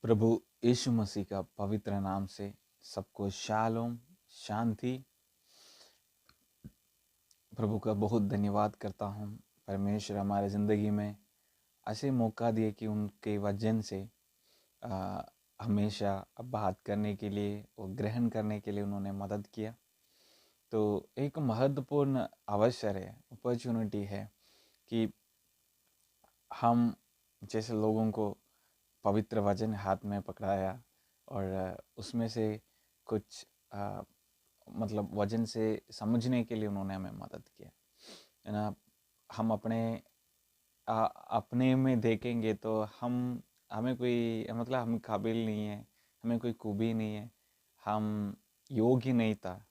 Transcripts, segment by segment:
प्रभु यीशु मसीह का पवित्र नाम से सबको शालोम, शांति। प्रभु का बहुत धन्यवाद करता हूँ। परमेश्वर हमारे ज़िंदगी में ऐसे मौका दिए कि उनके वचन से हमेशा बात करने के लिए और ग्रहण करने के लिए उन्होंने मदद किया। तो एक महत्वपूर्ण अवसर है, अपॉर्चुनिटी है कि हम जैसे लोगों को पवित्र वचन हाथ में पकड़ाया और उसमें से कुछ मतलब वचन से समझने के लिए उन्होंने हमें मदद किया, है ना। हम अपने में देखेंगे तो हमें कोई मतलब हम काबिल नहीं है, हमें कोई खूबी नहीं है, हम योग्य नहीं था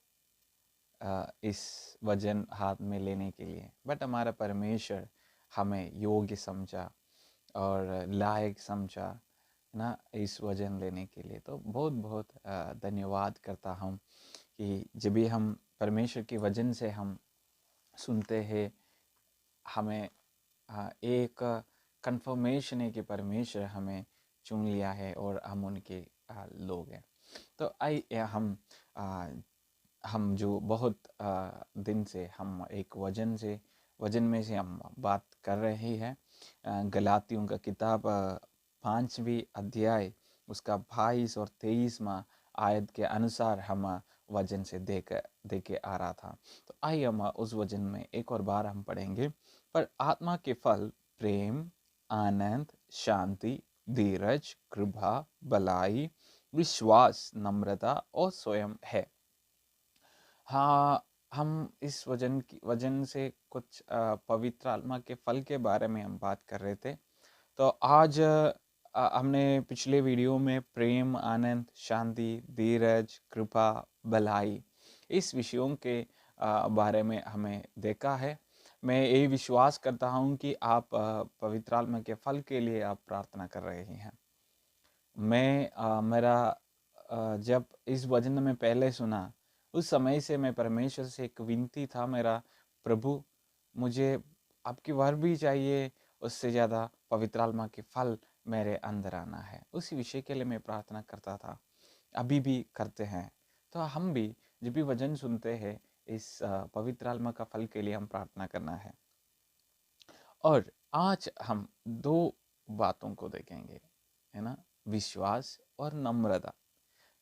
इस वचन हाथ में लेने के लिए। बट हमारा परमेश्वर हमें योग्य समझा और लायक समझा ना इस वचन लेने के लिए। तो बहुत बहुत धन्यवाद करता हूँ कि जब भी हम परमेश्वर के वचन से हम सुनते हैं, हमें एक कंफर्मेशन है कि परमेश्वर हमें चुन लिया है और हम उनके लोग हैं। तो आइए हम जो बहुत दिन से हम एक वचन में से हम बात कर रहे हैं। गलातियों का किताब 5वीं अध्याय उसका 22 और 23वां आयत के अनुसार हम वचन से देखे आ रहा था। तो आइए हम उस वचन में एक और बार हम पढ़ेंगे। पर आत्मा के फल प्रेम, आनंद, शांति, धीरज, कृपा, भलाई, विश्वास, नम्रता और स्वयं है। हाँ, हम इस वचन से कुछ पवित्र आत्मा के फल के बारे में हम बात कर रहे थे। तो आज हमने पिछले वीडियो में प्रेम, आनंद, शांति, धीरज, कृपा, भलाई इस विषयों के बारे में हमें देखा है। मैं ये विश्वास करता हूँ कि आप पवित्र आत्मा के फल के लिए आप प्रार्थना कर रहे हैं। जब इस वचन में पहले सुना उस समय से मैं परमेश्वर से एक विनती था मेरा, प्रभु मुझे आपकी वर भी चाहिए, उससे ज़्यादा पवित्र आत्मा के फल मेरे अंदर आना है। उसी विषय के लिए मैं प्रार्थना करता था, अभी भी करते हैं। तो हम भी जब भी वचन सुनते हैं इस पवित्र आत्मा का फल के लिए हम प्रार्थना करना है। और आज हम दो बातों को देखेंगे, है ना, विश्वास और नम्रता।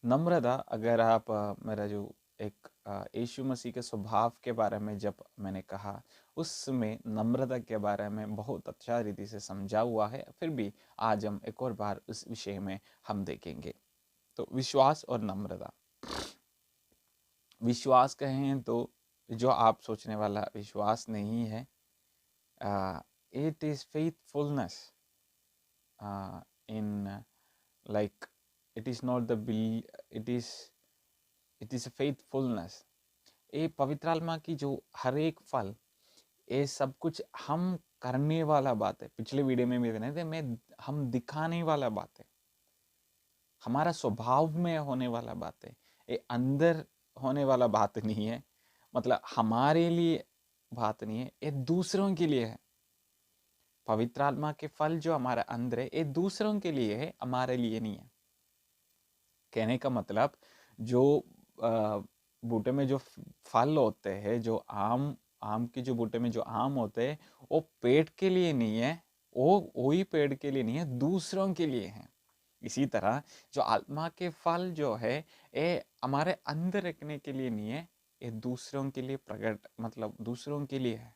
नम्रता, अगर आप मेरा जो एक यीशु मसीह के स्वभाव के बारे में जब मैंने कहा, उसमें नम्रता के बारे में बहुत अच्छा रीति से समझा हुआ है। फिर भी आज हम एक और बार उस विषय में हम देखेंगे। तो विश्वास और नम्रता। विश्वास कहें तो जो आप सोचने वाला विश्वास नहीं है, it is faithfulness in like it is not the bill, it is a faithfulness। ये पवित्र आत्मा की जो हर एक फल, ये सब कुछ हम करने वाला बात है। पिछले वीडियो में भी बने थे, हम दिखाने वाला बात है, हमारा स्वभाव में होने वाला बात है। ये अंदर होने वाला बात नहीं है, मतलब हमारे लिए बात नहीं है, ये दूसरों के लिए है। पवित्र आत्मा के फल जो हमारे अंदर है, ये दूसरों के लिए है, हमारे लिए नहीं है। कहने का मतलब, जो बूटे में जो फल होते हैं, जो आम के जो बूटे में जो आम होते हैं, वो पेट के लिए नहीं है, वो वही पेड़ के लिए नहीं है, दूसरों के लिए है। इसी तरह जो आत्मा के फल जो है, ये हमारे अंदर रखने के लिए नहीं है, ये दूसरों के लिए प्रकट, मतलब दूसरों के लिए है।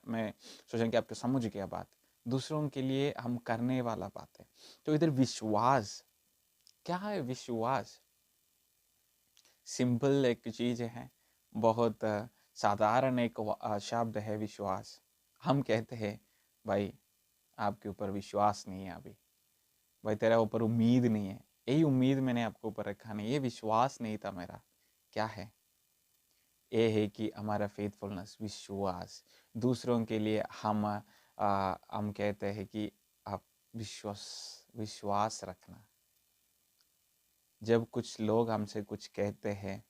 मैं सोचा कि आपको समझ गया बात। दूसरों के लिए हम करने वाला बात है। तो इधर विश्वास क्या है? विश्वास सिंपल एक चीज है, बहुत साधारण एक शब्द है विश्वास। हम कहते हैं भाई आपके ऊपर विश्वास नहीं है, अभी भाई तेरा ऊपर उम्मीद नहीं है, यही उम्मीद मैंने आपके ऊपर रखा नहीं, ये विश्वास नहीं था मेरा। क्या है? ये है कि हमारा फेथफुलनेस, विश्वास। दूसरों के लिए हम कहते हैं कि आप विश्वास रखना। जब कुछ लोग हमसे कुछ कहते हैं,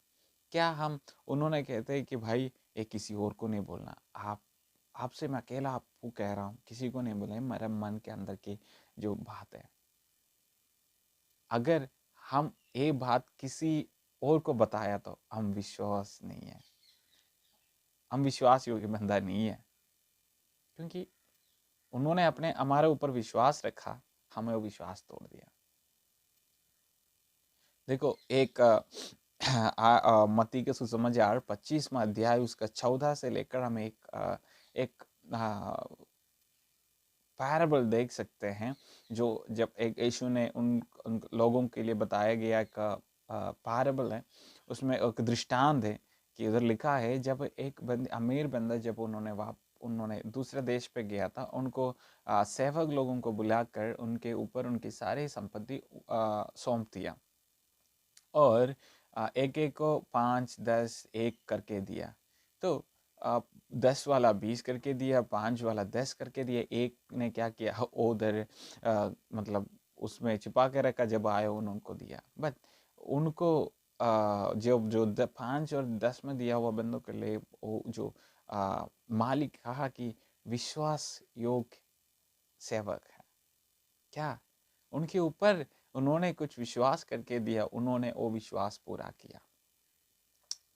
क्या हम उन्होंने कहते हैं कि भाई ये किसी और को नहीं बोलना, आप आपसे मैं अकेला आपको कह रहा हूँ, किसी को नहीं बोला, मेरे मन के अंदर की जो बात है। अगर हम ये बात किसी और को बताया तो हम विश्वास नहीं है, हम विश्वास योग्य बंदा नहीं है, क्योंकि उन्होंने अपने हमारे ऊपर विश्वास रखा, हमें वो विश्वास तोड़ दिया। देखो एक मत्ती के सुसमाचार 25वां अध्याय उसका 14 से लेकर हम एक पैराबल देख सकते हैं, जो जब एक यीशु ने उन लोगों के लिए बताया गया एक पैराबल है, उसमें एक दृष्टांत है कि उधर लिखा है, जब एक अमीर बंदा जब उन्होंने दूसरे देश पे गया था, उनको सेवक लोगों को बुलाकर उनके ऊपर उनकी सारी संपत्ति सौंप दिया, और एक एक को 5 10 1 करके दिया। तो 10 वाला 20 करके दिया, 5 वाला 10 करके दिया, एक ने क्या किया, उधर मतलब उसमें छिपा के रखा, जब आए उनको दिया। बट उनको जो 5 और 10 में दिया हुआ बंदों के लिए वो जो मालिक कहा कि विश्वास योग्य सेवक है, क्या उनके ऊपर उन्होंने कुछ विश्वास करके दिया, उन्होंने वो विश्वास पूरा किया।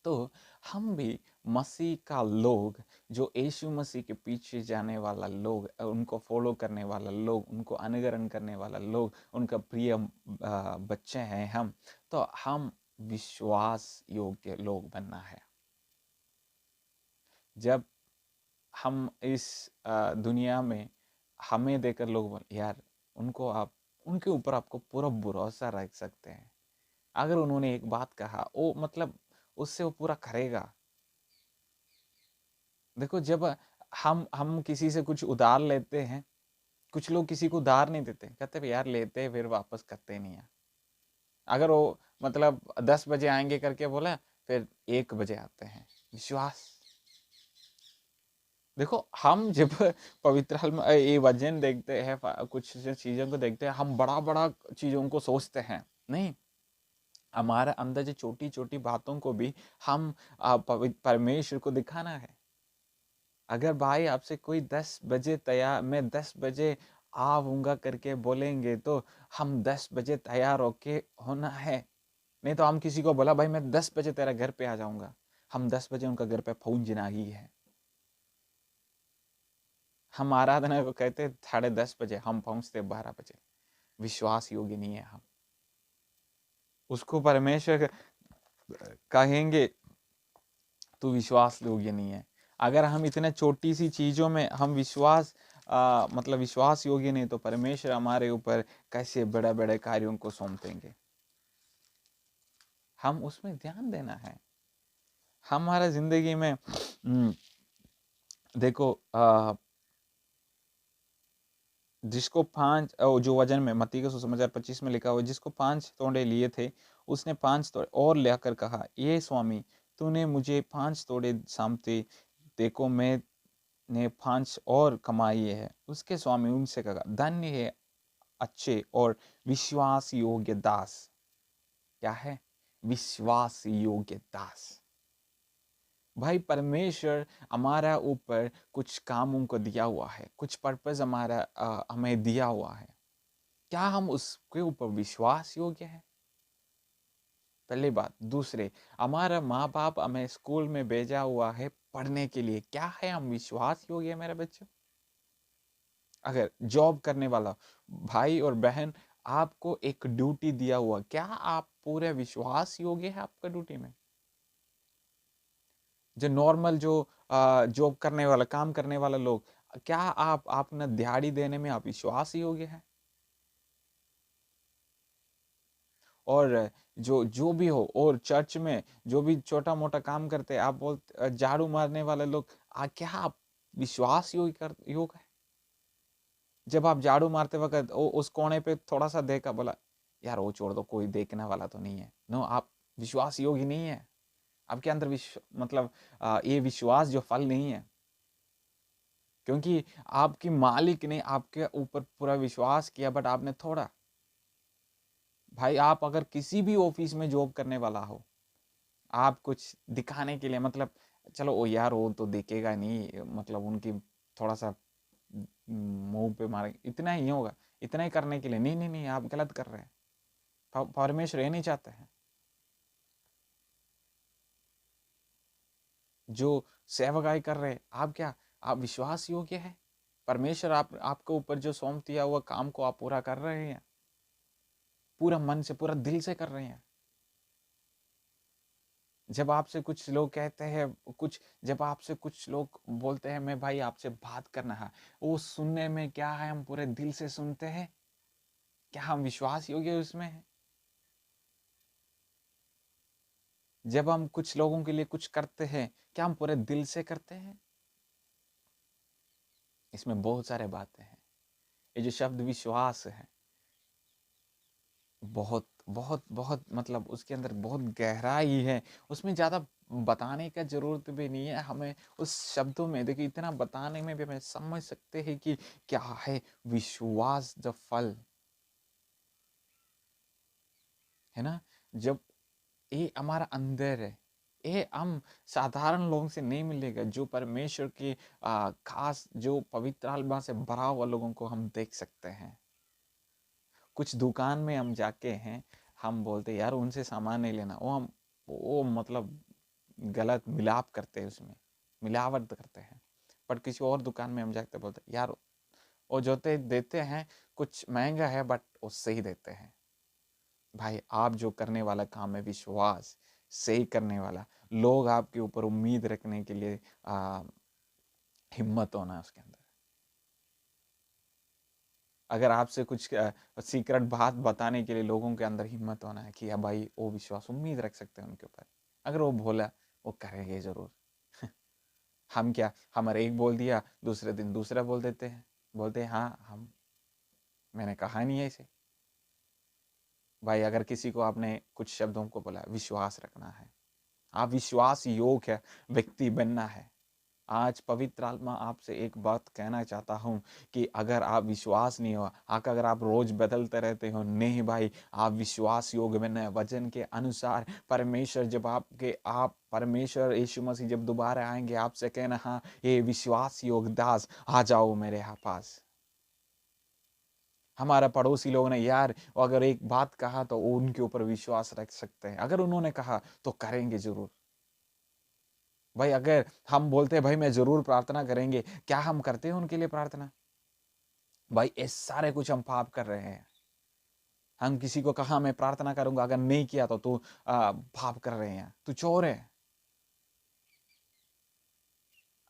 तो हम भी मसीह का लोग, जो यीशु मसीह के पीछे जाने वाला लोग, उनको फॉलो करने वाला लोग, उनको अनुकरण करने वाला लोग, उनका प्रिय बच्चे हैं हम, तो हम विश्वास योग्य लोग बनना है। जब हम इस दुनिया में हमें देखकर लोग बोले, यार उनके ऊपर आपको पूरा भरोसा रख सकते हैं, अगर उन्होंने एक बात कहा वो मतलब उससे वो पूरा करेगा। देखो जब हम किसी से कुछ उधार लेते हैं, कुछ लोग किसी को उधार नहीं देते, कहते हैं यार लेते हैं फिर वापस करते नहीं है। अगर वो मतलब 10 बजे आएंगे करके बोला, फिर 1 बजे आते हैं। विश्वास, देखो हम जब पवित्र ये वचन देखते हैं, कुछ चीजों को देखते हैं, हम बड़ा बड़ा चीजों को सोचते हैं, नहीं, हमारे अंदर जो छोटी छोटी बातों को भी हम परमेश्वर को दिखाना है। अगर भाई आपसे कोई 10 बजे तैयार, मैं 10 बजे आऊंगा करके बोलेंगे, तो हम 10 बजे तैयार होके होना है। नहीं तो हम किसी को बोला भाई मैं 10 बजे तेरा घर पे आ जाऊंगा, हम 10 बजे उनका घर पे पहुंचना ही है। हम आराधना को कहते 10:30 बजे, हम पहुंचते 12 बजे। विश्वास योग्य नहीं है हम। उसको परमेश्वर कहेंगे तू विश्वास योग्य नहीं है। अगर हम इतने छोटी सी चीजों में हम मतलब विश्वास योग्य नहीं, तो परमेश्वर हमारे ऊपर कैसे बड़े बड़े कार्यों को सौंप देंगे। हम उसमें ध्यान देना है। हमारा जिंदगी में देखो जिसको 5 जो वजन में मत्ती का सुसमाचार 25 में लिखा हुआ, जिसको 5 तोड़े लिए थे, उसने 5 तोड़े और लेकर कहा, ये स्वामी तूने मुझे 5 तोड़े सामते, देखो मैंने 5 और कमाई है। उसके स्वामी उनसे कहा, धन्य है अच्छे और विश्वास योग्य दास। क्या है? विश्वास योग्य दास। भाई परमेश्वर हमारा ऊपर कुछ कामों को दिया हुआ है, कुछ पर्पस हमारा हमें दिया हुआ है। क्या हम उसके ऊपर विश्वास योग्य है? पहली बात। दूसरे, हमारा माँ बाप हमें स्कूल में भेजा हुआ है पढ़ने के लिए, क्या है हम विश्वास योग्य है मेरे बच्चों? अगर जॉब करने वाला भाई और बहन आपको एक ड्यूटी दिया हुआ, क्या आप पूरे विश्वास योग्य है आपका ड्यूटी में? जो नॉर्मल जो जॉब करने वाला, काम करने वाला लोग, क्या आप अपना दिहाड़ी देने में आप विश्वास योग्य है? और जो जो भी हो, और चर्च में जो भी छोटा मोटा काम करते हैं, आप बोलते झाड़ू मारने वाले लोग, क्या आप विश्वास योग है? जब आप झाड़ू मारते वक्त उस कोने पे थोड़ा सा देखा, बोला यार वो छोड़ दो, कोई देखने वाला तो नहीं है, नो, आप विश्वास योग्य नहीं है। आपके अंदर मतलब ये विश्वास जो फल नहीं है, क्योंकि आपकी मालिक ने आपके ऊपर पूरा विश्वास किया, बट आपने थोड़ा। भाई आप अगर किसी भी ऑफिस में जॉब करने वाला हो, आप कुछ दिखाने के लिए, मतलब चलो ओ यार वो तो देखेगा नहीं, मतलब उनकी थोड़ा सा मुंह पे मारेंगे, इतना ही होगा। इतना ही करने के लिए नहीं नहीं नहीं, आप गलत कर रहे हैं। परमेश्वर ये नहीं चाहते हैं। जो सेवकाई कर रहे हैं, आप क्या, आप विश्वास योग्य है? परमेश्वर आपके ऊपर जो सौंप दिया हुआ काम को आप पूरा कर रहे हैं? पूरा मन से, पूरा दिल से कर रहे हैं? जब आपसे कुछ लोग कहते हैं कुछ, जब आपसे कुछ लोग बोलते हैं मैं भाई आपसे बात करना है, वो सुनने में क्या है, हम पूरे दिल से सुनते हैं? क्या हम विश्वास योग्य उसमें है? जब हम कुछ लोगों के लिए कुछ करते हैं, क्या हम पूरे दिल से करते हैं? इसमें बहुत सारे बातें हैं। ये जो शब्द विश्वास है, बहुत बहुत बहुत मतलब उसके अंदर बहुत गहराई है। उसमें ज़्यादा बताने का ज़रूरत भी नहीं है हमें। उस शब्दों में देखिए, इतना बताने में भी हमें समझ सकते हैं कि क्या है विश्वास द फल, है ना? जब ये हमारा अंदर है, ये हम साधारण लोगों से नहीं मिलेगा। जो परमेश्वर के खास, जो पवित्र आत्मा से भरा हुआ लोगों को हम देख सकते हैं। कुछ दुकान में हम जाके हैं, हम बोलते यार उनसे सामान नहीं लेना, वो मतलब गलत मिलाप करते हैं, उसमें मिलावट करते हैं। पर किसी और दुकान में हम जाते बोलते यार वो जो देते हैं कुछ महंगा है बट वो सही देते हैं। भाई आप जो करने वाला काम है विश्वास सही करने वाला, लोग आपके ऊपर उम्मीद रखने के लिए हिम्मत होना है उसके अंदर। अगर आपसे कुछ सीक्रेट बात बताने के लिए लोगों के अंदर हिम्मत होना है कि हाँ भाई वो विश्वास उम्मीद रख सकते हैं उनके ऊपर, अगर वो बोला वो करेंगे जरूर। हम क्या, हमारे एक बोल दिया दूसरे दिन दूसरा बोल देते हैं, बोलते हैं हाँ हम, मैंने कहा नहीं है इसे। भाई अगर किसी को आपने कुछ शब्दों को बोला, विश्वास रखना है, आप विश्वास योग्य व्यक्ति बनना है। आज पवित्र आत्मा आपसे एक बात कहना चाहता हूँ कि अगर आप विश्वास नहीं हो, अगर आप रोज बदलते रहते हो, नहीं भाई आप विश्वास योग्य बनना है वचन के अनुसार। परमेश्वर जब आप परमेश्वर यीशु मसीह जब दोबारा आएंगे, आपसे कहना हाँ ये विश्वास योग्य दास आ जाओ मेरे पास। हमारा पड़ोसी लोग ने यार अगर एक बात कहा तो उनके ऊपर विश्वास रख सकते हैं, अगर उन्होंने कहा तो करेंगे जरूर। भाई अगर हम बोलते हैं भाई मैं जरूर प्रार्थना करेंगे, क्या हम करते हैं उनके लिए प्रार्थना? भाई ये सारे कुछ हम पाप कर रहे हैं। हम किसी को कहा मैं प्रार्थना करूंगा, अगर नहीं किया तो तू पाप कर रहे हैं, तू चोर है।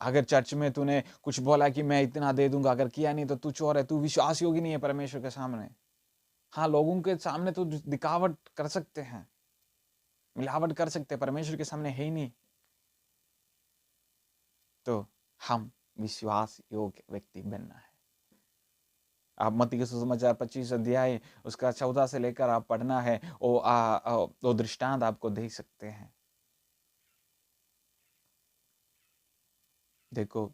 अगर चर्च में तूने कुछ बोला कि मैं इतना दे दूंगा, अगर किया नहीं तो तू चोर है, तू विश्वास योग्य नहीं है परमेश्वर के सामने। हाँ लोगों के सामने तो दिखावट कर सकते हैं, मिलावट कर सकते हैं, परमेश्वर के सामने है ही नहीं। तो हम विश्वास योग्य व्यक्ति बनना है। आप मत्ती के सुसमाचार 25 अध्याय उसका 14 से लेकर आप पढ़ना है, वो दृष्टांत आपको देख सकते हैं। देखो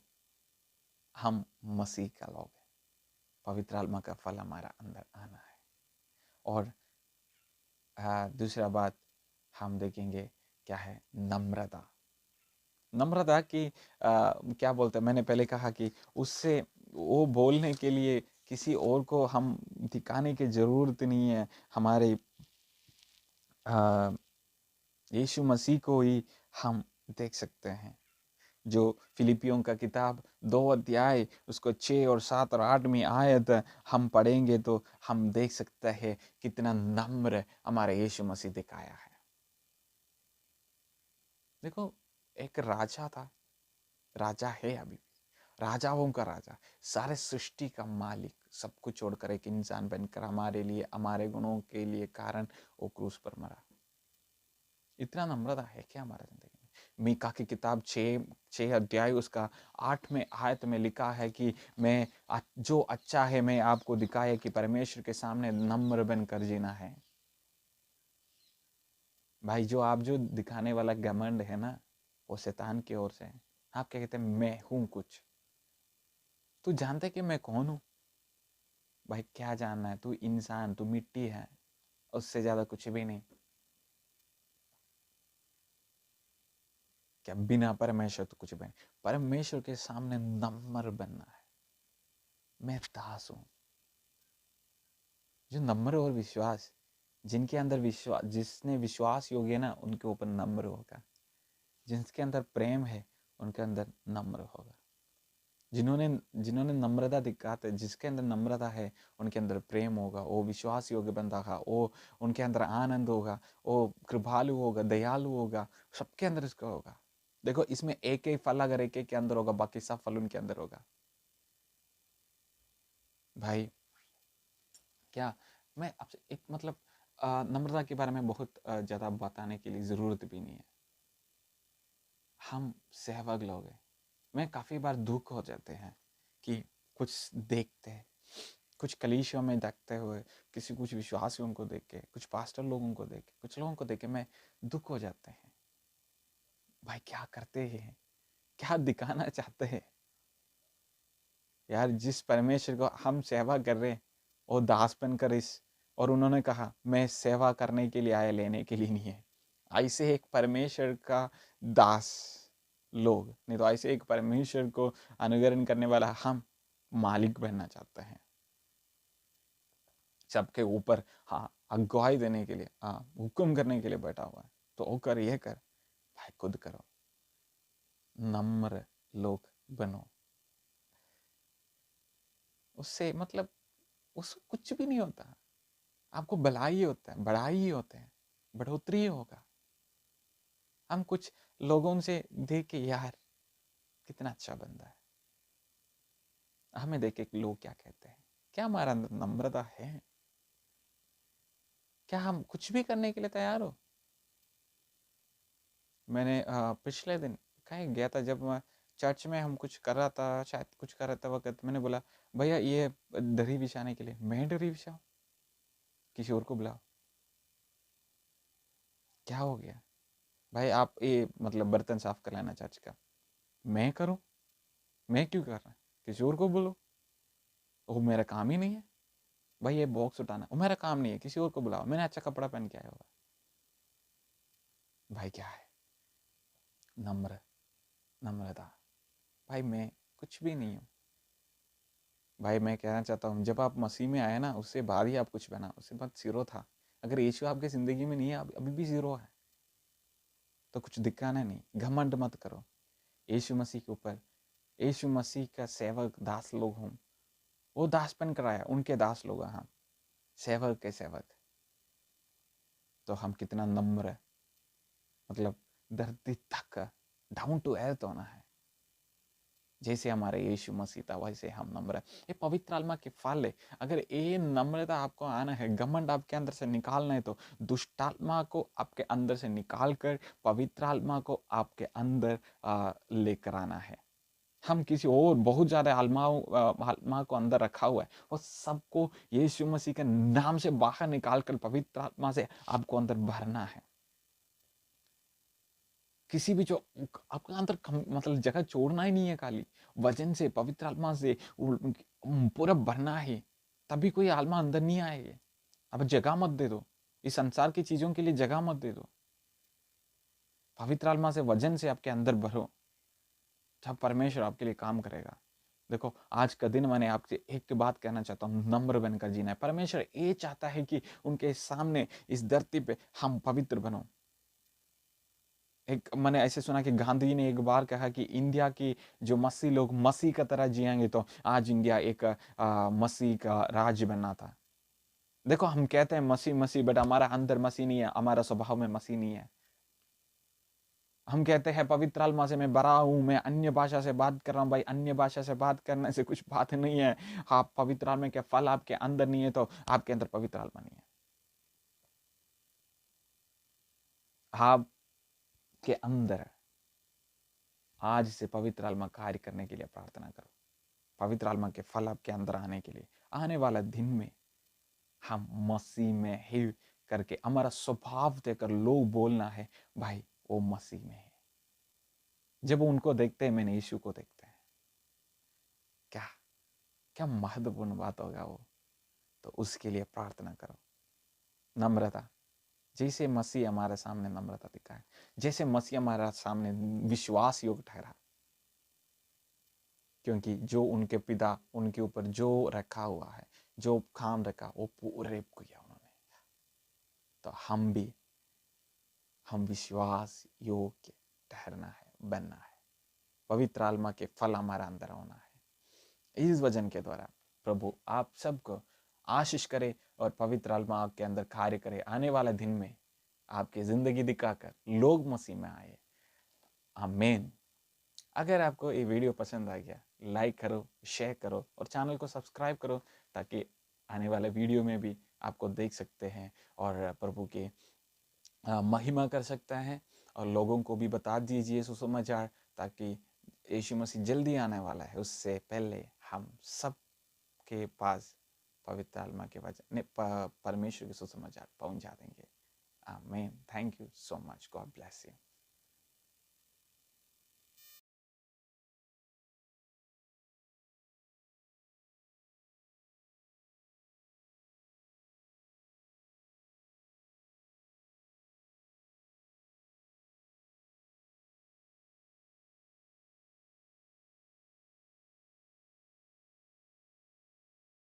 हम मसीह का लोग हैं, पवित्र आत्मा का फल हमारा अंदर आना है। और दूसरा बात हम देखेंगे क्या है, नम्रता। नम्रता की क्या बोलते हैं, मैंने पहले कहा कि उससे वो बोलने के लिए किसी और को हम दिखाने की जरूरत नहीं है, हमारे यीशु मसीह को ही हम देख सकते हैं। जो फिलिपियों का किताब 2 अध्याय उसको 6 और 7 और 8 में आयत हम पढ़ेंगे तो हम देख सकते हैं कितना नम्र हमारे यीशु मसीह दिखाया है। देखो एक राजा था, राजा है अभी भी, राजाओं का राजा, सारे सृष्टि का मालिक, सब कुछ छोड़कर एक इंसान बनकर हमारे लिए, हमारे गुणों के लिए कारण वो क्रूस पर मरा। इतना नम्रता है क्या हमारे जिंदगी में? मीका की किताब 6 अध्याय उसका 8वें आयत में लिखा है कि मैं जो अच्छा है मैं आपको दिखाया कि परमेश्वर के सामने नम्र बनकर जीना है। भाई जो दिखाने वाला घमंड है ना, वो शैतान की ओर से है। आप क्या कहते हैं, मैं हूं कुछ, तू जानते कि मैं कौन हूं? भाई क्या जानना है, तू इंसान, तू मिट्टी है, उससे ज्यादा कुछ भी नहीं। क्या बिना परमेश्वर तो कुछ भी नहीं। परमेश्वर के सामने नम्र बनना है। मैं दास हूं। जो नम्र और विश्वास, जिनके अंदर विश्वास, जिसने विश्वास योग्य ना, उनके ऊपर नम्र होगा। जिसके अंदर प्रेम है उनके अंदर नम्र होगा। जिन्होंने जिन्होंने नम्रता दिखाते, जिसके अंदर नम्रता है उनके अंदर प्रेम होगा। वो विश्वास योग्य बंदा होगा, वो उनके अंदर आनंद होगा, वो कृपालु होगा, दयालु होगा, सबके अंदर इसका होगा। देखो, इसमें एक एक फल अगर एक एक के अंदर होगा, बाकी सब फल उनके अंदर होगा। भाई, क्या मैं आपसे एक मतलब नम्रता के बारे में बहुत ज्यादा बताने के लिए जरूरत भी नहीं है। हम सहभाग लोग हैं। मैं काफी बार दुख हो जाते हैं कि कुछ देखते हैं, कुछ कलीसियों में देखते हुए, किसी कुछ विश्वासियों को देख के, कुछ पास्टर लोगों को देख के, कुछ लोगों को देख के मैं दुख हो जाते हैं। भाई, क्या करते हैं, क्या दिखाना चाहते हैं यार। जिस परमेश्वर को हम सेवा कर रहे हैं वो दास बनकर इस, और उन्होंने कहा मैं सेवा करने के लिए आया, लेने के लिए नहीं है। ऐसे एक परमेश्वर का दास लोग, नहीं तो ऐसे एक परमेश्वर को अनुकरण करने वाला हम मालिक बनना चाहते हैं सबके ऊपर। हाँ, अगुवाई देने के लिए, हाँ, हुक्म करने के लिए बैठा हुआ है। तो वो कर, ये कर, भाई खुद करो। नम्र लोग बनो। उससे मतलब उसको कुछ भी नहीं होता। आपको भलाई ही होता है, बढ़ाई ही होते हैं, बढ़ोतरी ही होगा। हम कुछ लोगों से देख के यार कितना अच्छा बंदा है, हमें देख के लोग क्या कहते हैं। क्या हमारा अंदर नम्रता है? क्या हम कुछ भी करने के लिए तैयार हो? मैंने पिछले दिन कहीं गया था, जब मैं चर्च में हम कुछ कर रहा था, शायद कुछ कर रहा था वक्त, मैंने बोला भैया ये दरी बिछाने के लिए, मैं दरी बिछाऊं, किसी और को बुलाओ। क्या हो गया भाई? आप ये मतलब बर्तन साफ कर लेना चर्च का, मैं करूं? मैं क्यों कर रहा? किसी और को बोलो, वो मेरा काम ही नहीं है। भाई ये बॉक्स उठाना वो मेरा काम नहीं है, किसी और को बुलाओ, मैंने अच्छा कपड़ा पहन के आया होगा। भाई क्या है? नम्र, नम्रता। भाई मैं कुछ भी नहीं हूँ। भाई मैं कहना चाहता हूँ, जब आप मसीह में आए ना, उससे बाद ही आप कुछ बना, उससे बाद जीरो था। अगर यीशु आपकी जिंदगी में नहीं है, अभी भी जीरो है, तो कुछ दिखाना नहीं। घमंड मत करो यीशु मसीह के ऊपर। यीशु मसीह का सेवक दास लोग हों, वो दास बन कर आया, उनके दास लोग हैं हम, सेवक के सेवक। तो हम कितना नम्र है, मतलब धरती तक डाउन टू अर्थ होना है। जैसे हमारे यीशु मसीह था वैसे हम नम्र है। ये पवित्र आत्मा के फल है। अगर ये नम्रता आपको आना है, घमंड आपके अंदर से निकालना है, तो दुष्ट आत्मा को आपके अंदर से निकाल कर पवित्र आत्मा को आपके अंदर लेकर आना है। हम किसी और बहुत ज्यादा आत्मा को अंदर रखा हुआ है, और सबको यीशु मसीह के नाम से बाहर निकाल कर पवित्र आत्मा से आपको अंदर भरना है। किसी भी जो आपके अंदर मतलब जगह छोड़ना ही नहीं है, खाली वजन से, पवित्र आत्मा से पूरा भरना है, तभी कोई आत्मा अंदर नहीं आएगी। अब जगह मत दे दो, इस संसार की चीजों के लिए जगह मत दे दो। पवित्र आत्मा से, वजन से आपके अंदर भरो, जब परमेश्वर आपके लिए काम करेगा। देखो, आज का दिन मैंने आपसे एक बात कहना चाहता हूँ, नम्र बनकर जीना है। परमेश्वर ये चाहता है कि उनके सामने इस धरती पे हम पवित्र बनो। एक मैंने ऐसे सुना कि गांधी जी ने एक बार कहा कि इंडिया की जो मसीह लोग मसीह का तरह जिएंगे तो आज इंडिया एक मसीह का राज्य बनना था। देखो, हम कहते हैं मसीह मसीह, बट हमारा अंदर मसीह नहीं है, हमारा स्वभाव में मसीह नहीं है। हम कहते हैं पवित्र आत्मा से मैं भरा हूं, मैं अन्य भाषा से बात कर रहा हूं। भाई, अन्य भाषा से बात करने से कुछ बात नहीं है। आप पवित्र आत्मा के फल आपके अंदर नहीं है, तो आपके अंदर पवित्र आत्मा नहीं है। आपके अंदर आज से पवित्र आत्मा कार्य करने के लिए प्रार्थना करो। पवित्र आत्मा के फल आपके अंदर आने के लिए, आने वाला दिन में हम मसीह में ही करके हमारा स्वभाव देकर लोग बोलना है भाई वो मसीह में है। जब वो उनको देखते हैं, मैंने यीशु को देखते हैं, क्या क्या महत्वपूर्ण बात होगा वो। तो उसके लिए प्रार्थना करो। नम्रता, जैसे मसीह हमारे सामने नम्रता दिखाए, जैसे मसीह हमारा सामने विश्वास योग्य ठहरा, क्योंकि जो उनके पिता उनके ऊपर जो रखा हुआ है, जो काम रखा, वो पूरे किया उन्होंने। तो हम विश्वास योग्य ठहरना है, बनना है, पवित्र आत्मा के फल हमारा अंदर होना है। इस वचन के द्वारा प्रभु आप सबको आशीष करे और पवित्र आत्मा आपके अंदर कार्य करे। आने वाले दिन में आपकी जिंदगी दिखाकर लोग मसीह में आए। आमीन। अगर आपको ये वीडियो पसंद आ गया, लाइक करो, शेयर करो और चैनल को सब्सक्राइब करो, ताकि आने वाले वीडियो में भी आपको देख सकते हैं और प्रभु के महिमा कर सकते हैं। और लोगों को भी बता दीजिए सुसमाचार, ताकि यीशु मसीह जल्दी आने वाला है, उससे पहले हम सब के पास पवित्र आत्मा के वचन परमेश्वर के सुसमाचार पहुंचा देंगे। आमीन। Thank you so much. God bless you.